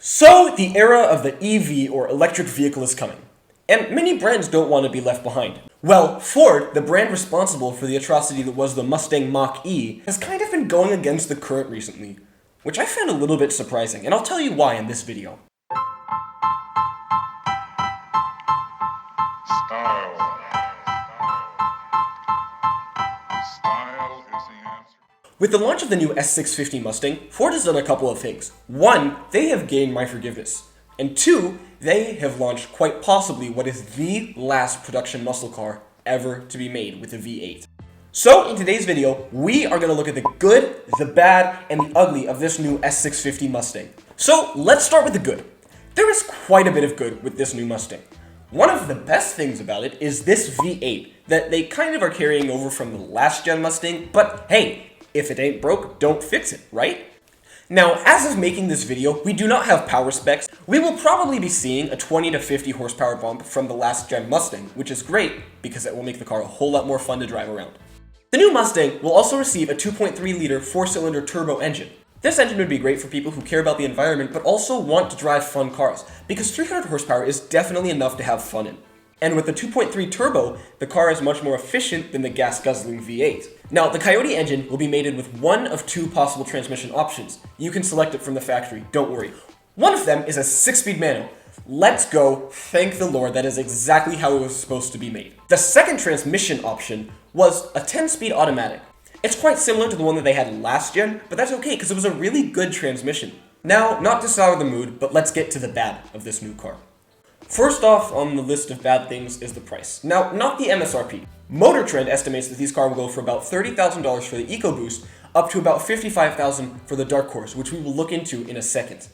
So, the era of the EV, or electric vehicle, is coming. And many brands don't want to be left behind. Well, Ford, the brand responsible for the atrocity that was the Mustang Mach-E, has kind of been going against the current recently, which I found a little bit surprising, and I'll tell you why in this video. Style is the answer. With the launch of the new S650 Mustang, Ford has done a couple of things. One, they have gained my forgiveness. And two, they have launched quite possibly what is the last production muscle car ever to be made with a V8. So, in today's video, we are going to look at the good, the bad, and the ugly of this new S650 Mustang. So, let's start with the good. There is quite a bit of good with this new Mustang. One of the best things about it is this V8 that they kind of are carrying over from the last gen Mustang, but hey, if it ain't broke, don't fix it, right? Now, as of making this video, we do not have power specs. We will probably be seeing a 20 to 50 horsepower bump from the last gen Mustang, which is great because it will make the car a whole lot more fun to drive around. The new Mustang will also receive a 2.3 liter 4-cylinder turbo engine. This engine would be great for people who care about the environment but also want to drive fun cars, because 300 horsepower is definitely enough to have fun in. And with the 2.3 turbo, the car is much more efficient than the gas-guzzling V8. Now, the Coyote engine will be mated with one of two possible transmission options. You can select it from the factory, don't worry. One of them is a 6-speed manual. Let's go, thank the Lord, that is exactly how it was supposed to be made. The second transmission option was a 10-speed automatic. It's quite similar to the one that they had last gen, but that's okay because it was a really good transmission. Now, not to sour the mood, but let's get to the bad of this new car. First off on the list of bad things is the price. Now, not the MSRP. Motor Trend estimates that these cars will go for about $30,000 for the EcoBoost, up to about $55,000 for the Dark Horse, which we will look into in a second.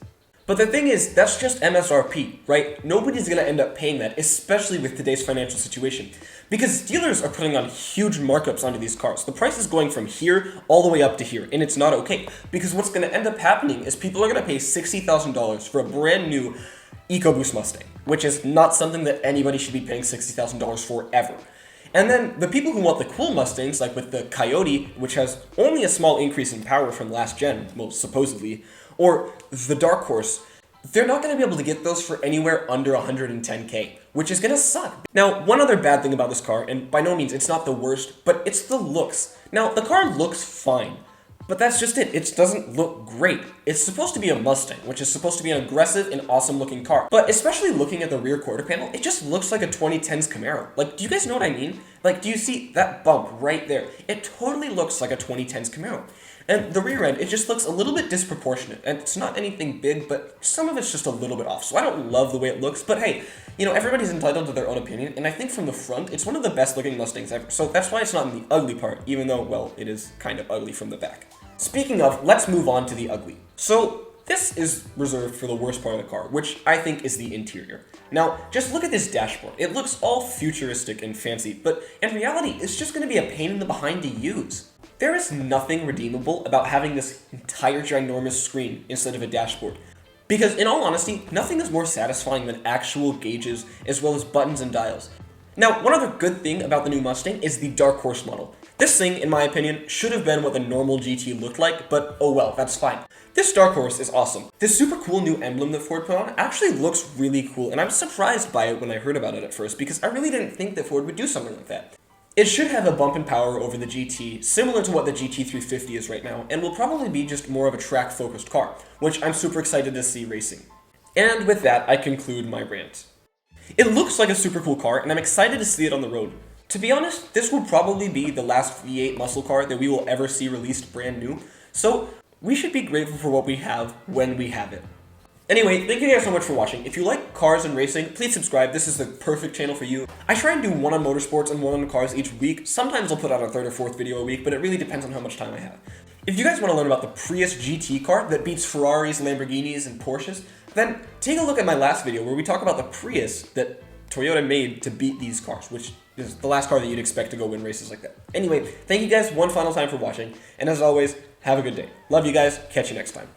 But the thing is, that's just MSRP, right? Nobody's gonna end up paying that, especially with today's financial situation. Because dealers are putting on huge markups onto these cars. The price is going from here all the way up to here, and it's not okay. Because what's gonna end up happening is people are gonna pay $60,000 for a brand new EcoBoost Mustang, which is not something that anybody should be paying $60,000 for ever. And then the people who want the cool Mustangs, like with the Coyote, which has only a small increase in power from last gen, most supposedly, or the Dark Horse, they're not going to be able to get those for anywhere under $110K, which is going to suck. Now, one other bad thing about this car, and by no means it's not the worst, but it's the looks. Now, the car looks fine. But that's just it. It doesn't look great. It's supposed to be a Mustang, which is supposed to be an aggressive and awesome looking car. But especially looking at the rear quarter panel, it just looks like a 2010s Camaro. Like, do you guys know what I mean? Like, do you see that bump right there? It totally looks like a 2010s Camaro. And the rear end, it just looks a little bit disproportionate. And it's not anything big, but some of it's just a little bit off. So I don't love the way it looks, but hey, you know, everybody's entitled to their own opinion. And I think from the front, it's one of the best looking Mustangs ever. So that's why it's not in the ugly part, even though, well, it is kind of ugly from the back. Speaking of, let's move on to the ugly. So, this is reserved for the worst part of the car, which I think is the interior. Now, just look at this dashboard. It looks all futuristic and fancy, but in reality, it's just going to be a pain in the behind to use. There is nothing redeemable about having this entire ginormous screen instead of a dashboard. Because in all honesty, nothing is more satisfying than actual gauges as well as buttons and dials. Now, one other good thing about the new Mustang is the Dark Horse model. This thing, in my opinion, should have been what the normal GT looked like, but oh well, that's fine. This Dark Horse is awesome. This super cool new emblem that Ford put on actually looks really cool, and I was surprised by it when I heard about it at first, because I really didn't think that Ford would do something like that. It should have a bump in power over the GT, similar to what the GT350 is right now, and will probably be just more of a track-focused car, which I'm super excited to see racing. And with that, I conclude my rant. It looks like a super cool car, and I'm excited to see it on the road. To be honest, this will probably be the last V8 muscle car that we will ever see released brand new, so we should be grateful for what we have when we have it. Anyway, thank you guys so much for watching. If you like cars and racing, please subscribe. This is the perfect channel for you. I try and do one on motorsports and one on cars each week. Sometimes I'll put out a third or fourth video a week, but it really depends on how much time I have. If you guys want to learn about the Prius GT car that beats Ferraris, Lamborghinis, and Porsches, then take a look at my last video where we talk about the Prius that Toyota made to beat these cars, which is the last car that you'd expect to go win races like that. Anyway, thank you guys one final time for watching, and as always, have a good day. Love you guys, catch you next time.